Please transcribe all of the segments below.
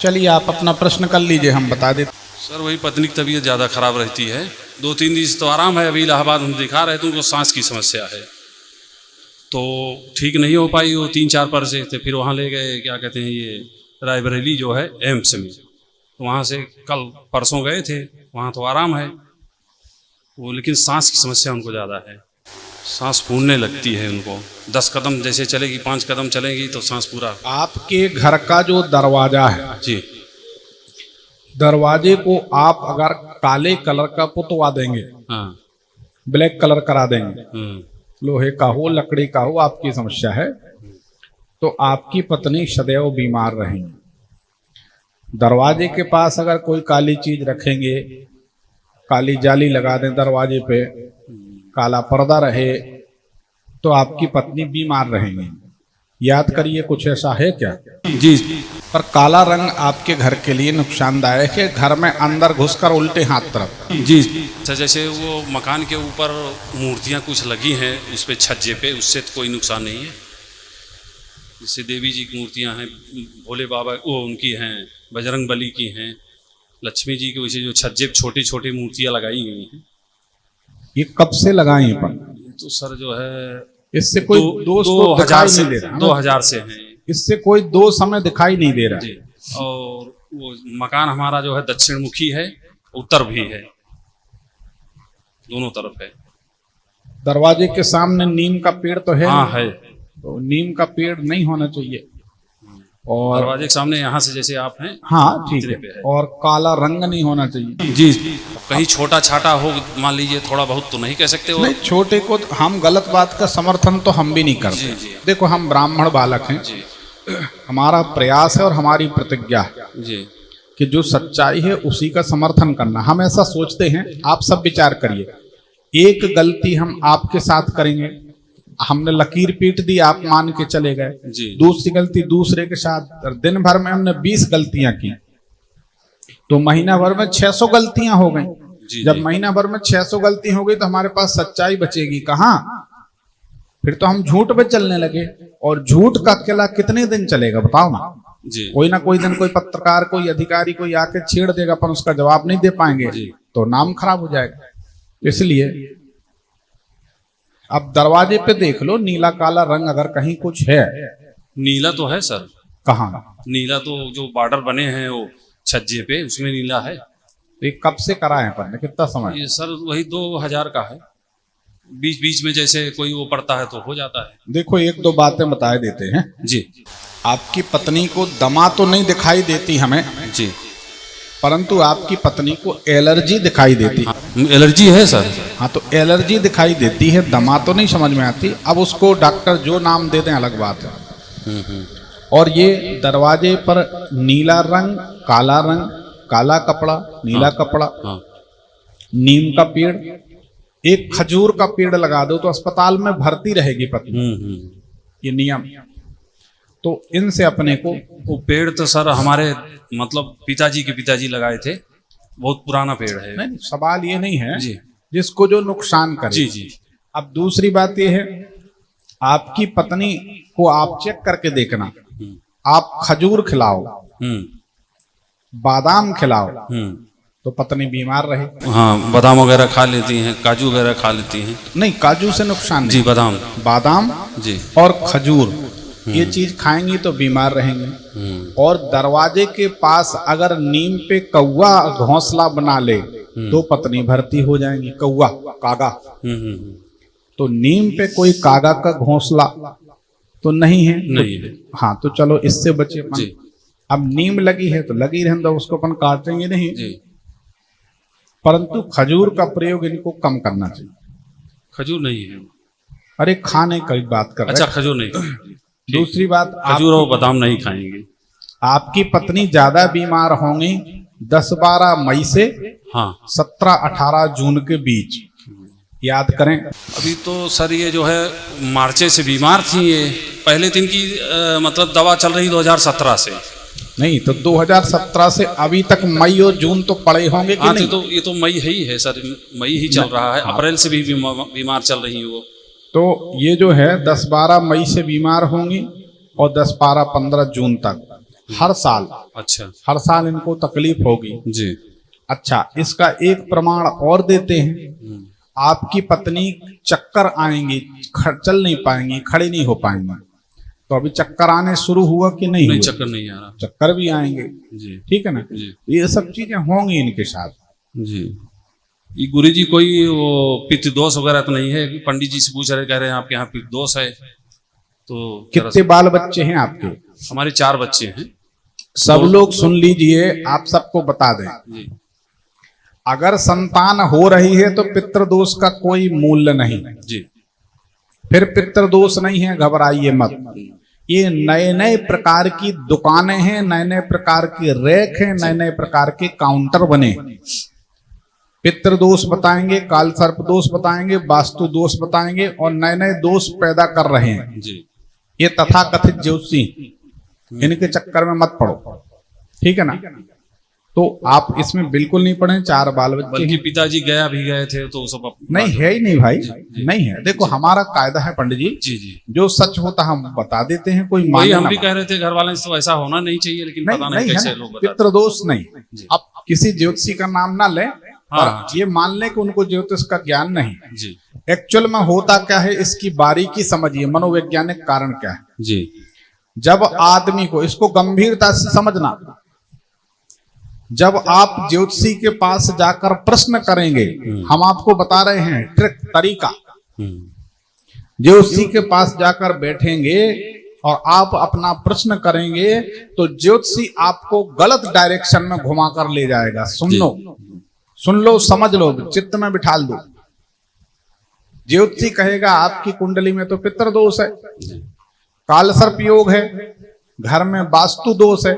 चलिए आप अपना प्रश्न कर लीजिए, हम बता देते। सर वही पत्नी की तबीयत ज़्यादा खराब रहती है, 2-3 दिन से तो आराम है। अभी इलाहाबाद हम दिखा रहे थे, उनको सांस की समस्या है, तो ठीक नहीं हो पाई। वो 3-4 परसे थे, फिर वहाँ ले गए, क्या कहते हैं ये रायबरेली जो है एम्स में, तो वहाँ से कल परसों गए थे, वहाँ तो आराम है वो, लेकिन सांस की समस्या उनको ज़्यादा है। सांस फूलने लगती है उनको, 10 कदम जैसे चलेगी, 5 कदम चलेगी तो सांस पूरा। आपके घर का जो दरवाजा है जी, दरवाजे को आप अगर काले कलर का पुतवा देंगे, हाँ, ब्लैक कलर करा देंगे, लोहे का हो लकड़ी का हो, आपकी समस्या है, तो आपकी पत्नी सदैव बीमार रहेंगी। दरवाजे के पास अगर कोई काली चीज रखेंगे, काली जाली लगा दें दरवाजे पे, काला पर्दा रहे, तो आपकी पत्नी बीमार रहेंगी। याद करिए, कुछ ऐसा है क्या? जी। पर काला रंग आपके घर के लिए नुकसानदायक है, घर में अंदर घुसकर उल्टे हाथ तरफ। जी, जैसे वो मकान के ऊपर मूर्तियाँ कुछ लगी हैं उस पे, छज्जे पे, उससे तो कोई नुकसान नहीं है। जैसे देवी जी की मूर्तियाँ हैं, भोले बाबा वो उनकी हैं, बजरंग बली की हैं, लक्ष्मी जी की, वैसे जो छज्जे पे छोटी छोटी मूर्तियाँ लगाई गई हैं। ये कब से लगाई हैं? ये तो सर जो है इससे कोई दोष तो दिखाई नहीं दे रहा, 2000 से हैं। इससे कोई दोष हमें दिखाई नहीं दे रहा। जी, और वो मकान हमारा जो है दक्षिण मुखी है, उत्तर भी है, दोनों तरफ है। दरवाजे के सामने नीम का पेड़ तो है? हाँ है। तो नीम का पेड़ नहीं होना चाहिए। और दरवाजे के सामने यहाँ से जैसे आप हैं, हाँ ठीक इतने पे है, और काला रंग नहीं होना चाहिए। जी, कहीं छोटा छाटा हो, मान लीजिए थोड़ा बहुत, तो नहीं कह सकते हो। नहीं, छोटे को हम गलत बात का समर्थन तो हम भी नहीं करते। जी, जी। देखो, हम ब्राह्मण बालक हैं, जी, हमारा प्रयास है और हमारी प्रतिज्ञा है जी, कि जो सच्चाई है उसी का समर्थन करना। हम ऐसा सोचते हैं, आप सब विचार करिए, एक गलती हम आपके साथ करेंगे, हमने लकीर पीट दी, आप मान के चले गए, जी। दूसरी गलती दूसरे के साथ, दिन भर में हमने 20 गलतियां की, तो महीना भर में 600 गलतियां हो गई। जी, जब जी। महीना भर में 600 गलती हो गई तो हमारे पास सच्चाई बचेगी कहाँ? फिर तो हम झूठ पे चलने लगे, और झूठ का किला कितने दिन चलेगा बताओ ना? जी, कोई ना कोई दिन कोई पत्रकार, कोई अधिकारी, कोई आके छेड़ देगा, अपन उसका जवाब नहीं दे पाएंगे, जी। तो नाम खराब हो जाएगा। इसलिए अब दरवाजे पे देख लो, नीला काला रंग अगर कहीं कुछ है। नीला तो है सर। कहाँ? नीला तो जो बॉर्डर बने हैं वो छज्जे पे, उसमें नीला है। तो ये कब से करा है अपन ने, कितना समय? ये सर वही 2000 का है, बीच बीच में जैसे कोई वो पड़ता है तो हो जाता है। देखो, एक दो बातें बताए देते हैं। जी, आपकी पत्नी को दमा तो नहीं दिखाई देती हमें, जी, परंतु आपकी पत्नी को एलर्जी दिखाई देती है। हाँ, एलर्जी है सर। हाँ, तो एलर्जी दिखाई देती है, दमा तो नहीं समझ में आती। अब उसको डॉक्टर जो नाम दे दें अलग बात है। और ये दरवाजे पर नीला रंग, काला रंग, काला कपड़ा, नीला कपड़ा, हाँ, नीम का पेड़, एक खजूर का पेड़ लगा दो तो अस्पताल में भर्ती रहेगी पत्नी। ये नियम। तो इनसे अपने को, वो पेड़ तो सर हमारे मतलब पिताजी के पिताजी लगाए थे, बहुत पुराना पेड़ है। नहीं, सवाल ये नहीं है जी, जिसको जो नुकसान करे। जी, जी, अब दूसरी बात ये है, आपकी पत्नी को आप चेक करके देखना, आप खजूर खिलाओ, बादाम खिलाओ, तो पत्नी बीमार रहे। हाँ, बादाम वगैरह खा लेती हैं, काजू वगैरह खा लेती हैं। नहीं, काजू से नुकसान जी, नहीं। बादाम, बादाम जी, और खजूर ये चीज खाएंगी तो बीमार रहेंगे। और दरवाजे के पास अगर नीम पे कौवा घोंसला बना ले तो पत्नी भर्ती हो जाएंगी। कौवा, कागा, तो नीम पे कोई कागा का घोंसला तो नहीं है, नहीं है। हाँ, तो चलो इससे बचे अपन। जी, अब नीम लगी है तो लगी रहने दो, उसको अपन काटेंगे नहीं, जी। परंतु खजूर का प्रयोग इनको कम करना चाहिए। खजूर नहीं है। अरे खाने की बात कर रहे अच्छा, हैं। खजूर नहीं। दूसरी बात, खजूर और बादाम नहीं खाएंगे। आपकी पत्नी ज्यादा बीमार होंगी 10-12 मई से हाँ, 17-18 जून के बीच, याद करें। अभी तो सर ये जो है मार्चे से बीमार थी, ये पहले दिन की मतलब दवा चल रही 2017 से। नहीं तो 2017 से अभी तक मई और जून तो पड़े होंगे कि हाँ, नहीं? तो ये तो मई ही है सर, मई ही चल रहा है। अप्रैल से भी बीमार चल रही है वो। तो ये जो है 10-12 मई से बीमार होंगी और 10-12-15 जून तक। हर साल अच्छा हर साल इनको तकलीफ होगी। जी। अच्छा, इसका एक प्रमाण और देते हैं। आपकी पत्नी चक्कर आएंगी, चल नहीं पाएंगी, खड़ी नहीं हो पाएंगी, तो अभी चक्कर आने शुरू हुआ कि नहीं नहीं, हुए? चक्कर नहीं आ रहा। चक्कर भी आएंगे, जी ठीक है ना। जी ये सब चीजें होंगी इनके साथ। जी। ये गुरु जी कोई वो पित्त दोष वगैरह तो नहीं है? पंडित जी से पूछ रहे, कह रहे हैं आपके यहाँ पित्त दोष है। तो कितने बाल बच्चे हैं आपके? हमारे 4 बच्चे हैं। सब लोग सुन लीजिए, आप सबको बता दें, जी अगर संतान हो रही है तो पितृदोष का कोई मूल्य नहीं। जी। फिर पितृदोष नहीं है, घबराइए मत। ये नए नए प्रकार की दुकानें हैं, नए नए प्रकार के रैक हैं, नए नए प्रकार के काउंटर बने। पितृदोष बताएंगे, काल सर्प दोष बताएंगे, वास्तु दोष बताएंगे, और नए नए दोष पैदा कर रहे हैं जी। ये तथाकथित ज्योतिषी। इनके चक्कर में मत पड़ो, ठीक है ना। तो आप इसमें बिल्कुल नहीं पड़े। 4 बाल बच्चे, बल्कि पिताजी गया भी गए थे तो सब नहीं है ही नहीं भाई, नहीं है। देखो हमारा कायदा है पंडित जी, जी जी, जो सच होता हम बता देते हैं, कोई वही माने हम ना भी माने। कह रहे थे घर वाले से, तो ऐसा होना नहीं चाहिए, लेकिन नहीं, पता नहीं नहीं है कैसे ना, लोग बताते हैं। पितृदोष नहीं। जी। अब किसी ज्योतिषी का नाम ना लें, हाँ, और ये मान लें कि उनको ज्योतिष का ज्ञान नहीं। जी एक्चुअल में होता क्या है, इसकी बारीकी समझिए, मनोवैज्ञानिक कारण क्या है। जी जब आदमी को, इसको गंभीरता से समझना, जब आप ज्योतिषी के पास जाकर प्रश्न करेंगे, हम आपको बता रहे हैं ट्रिक, तरीका। ज्योतिषी के पास जाकर बैठेंगे और आप अपना प्रश्न करेंगे तो ज्योतिषी आपको गलत डायरेक्शन में घुमाकर ले जाएगा। सुन लो, समझ लो, चित्त में बिठा दो। ज्योतिषी कहेगा आपकी कुंडली में तो पितृदोष है, काल सर्प योग है, घर में वास्तु दोष है।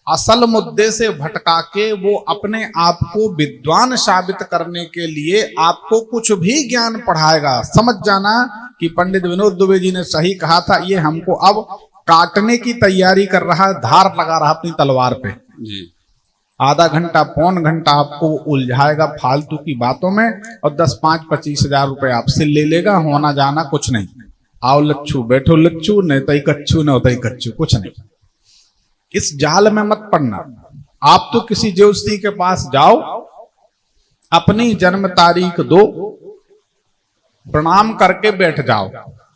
असल मुद्दे से भटका के वो अपने आप को विद्वान साबित करने के लिए आपको कुछ भी ज्ञान पढ़ाएगा। समझ जाना कि पंडित विनोद दुबे जी ने सही कहा था। ये हमको अब काटने की तैयारी कर रहा है, धार लगा रहा अपनी तलवार पे। जी। आधा घंटा, पौन घंटा आपको उलझाएगा फालतू की बातों में, और 10, 5, 25 हजार रुपए आपसे ले लेगा। होना जाना कुछ नहीं। आओ लच्छू, बैठो लच्छू, नहीं तई कच्छू, न तई कच्छू, कुछ नहीं। इस जाल में मत पड़ना। आप तो किसी ज्योतिषी के पास जाओ, अपनी जन्म तारीख दो, प्रणाम करके बैठ जाओ।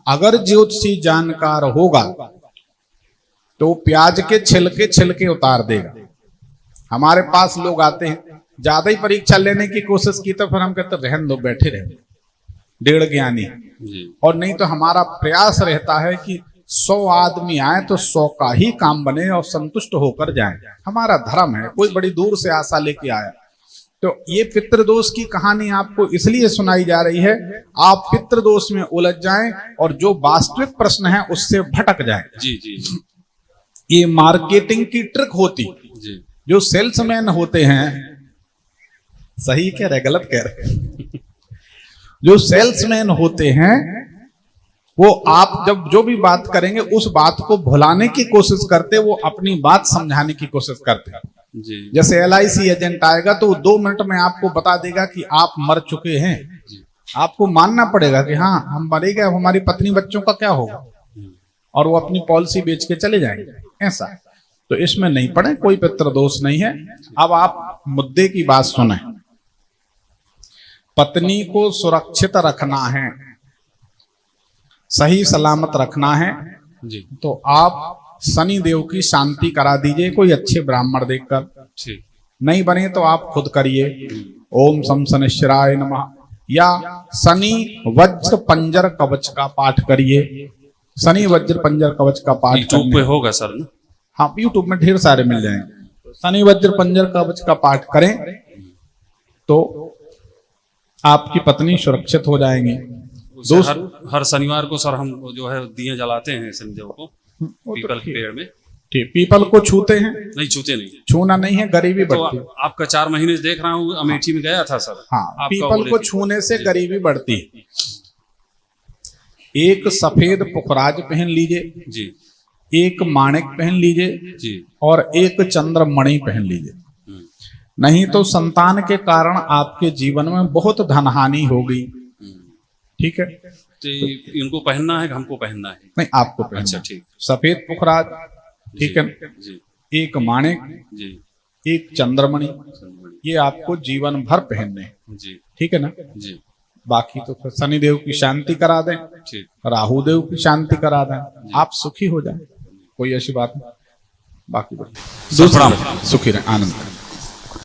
अगर ज्योतिषी जानकार होगा तो प्याज के छिलके उतार देगा। हमारे पास लोग आते हैं, ज्यादा ही परीक्षा लेने की कोशिश की तो फिर हम कहते रहन दो, बैठे रहे, डेढ़ ज्ञानी। और नहीं तो हमारा प्रयास रहता है कि 100 आदमी आए तो 100 का ही काम बने और संतुष्ट होकर जाएं। हमारा धर्म है, कोई बड़ी दूर से आशा लेके आया। तो ये पितृदोष की कहानी आपको इसलिए सुनाई जा रही है, आप पितृदोष में उलझ जाएं और जो वास्तविक प्रश्न है उससे भटक जाएं। जी जी। ये मार्केटिंग की ट्रिक होती। जी। जो सेल्समैन होते हैं, सही कह रहे गलत कह रहे, जो सेल्समैन होते हैं वो आप जब जो भी बात करेंगे उस बात को भुलाने की कोशिश करते, वो अपनी बात समझाने की कोशिश करते। जी। जैसे LIC एजेंट आएगा तो 2 मिनट में आपको बता देगा कि आप मर चुके हैं। आपको मानना पड़ेगा कि हाँ हम मरे गए, हमारी पत्नी बच्चों का क्या होगा, और वो अपनी पॉलिसी बेच के चले जाएंगे। ऐसा तो इसमें नहीं पड़े, कोई पितृदोष नहीं है। अब आप मुद्दे की बात सुने। पत्नी को सुरक्षित रखना है, सही सलामत रखना है, जी। तो आप शनि देव की शांति करा दीजिए, कोई अच्छे ब्राह्मण देखकर। ठीक। नहीं बने तो आप खुद करिए। ओम सम शनिश्चराय नमः, या शनि वज्र पंजर कवच का पाठ करिए। शनि वज्र पंजर कवच का पाठ यूट्यूब पे होगा सर ना? हाँ, यूट्यूब में ढेर सारे मिल जाएंगे। शनि वज्र पंजर कवच का पाठ करें तो आपकी पत्नी सुरक्षित हो जाएंगी। हर शनिवार को सर हम जो है दिए जलाते हैं शनिदेव को, पीपल के पेड़ में। ठीक, पीपल को छूते हैं? नहीं छूते नहीं, छूना नहीं है, गरीबी बढ़ती। तो आपका 4 महीने से देख रहा हूँ, अमेठी में गया था सर। हाँ, पीपल को छूने से गरीबी बढ़ती है। एक सफेद पुखराज पहन लीजिए जी, एक माणिक पहन लीजिए जी, और एक चंद्रमणि पहन लीजिए। नहीं तो संतान के कारण आपके जीवन में बहुत धनहानि होगी। ठीक है, तो इनको पहनना है, हमको पहनना है? नहीं, आपको पहनना। अच्छा ठीक। सफेद पुखराज, ठीक है, एक माणिक, जी एक चंद्रमणि, ये आपको जीवन भर पहनने हैं। जी ठीक है ना। जी बाकी तो फिर शनिदेव की शांति करा दें, ठीक राहु देव की शांति करा दें, आप सुखी हो जाए, कोई ऐसी बात नहीं। बाकी बढ़िया, प्रणाम। सुखी रहे, आनंद करें।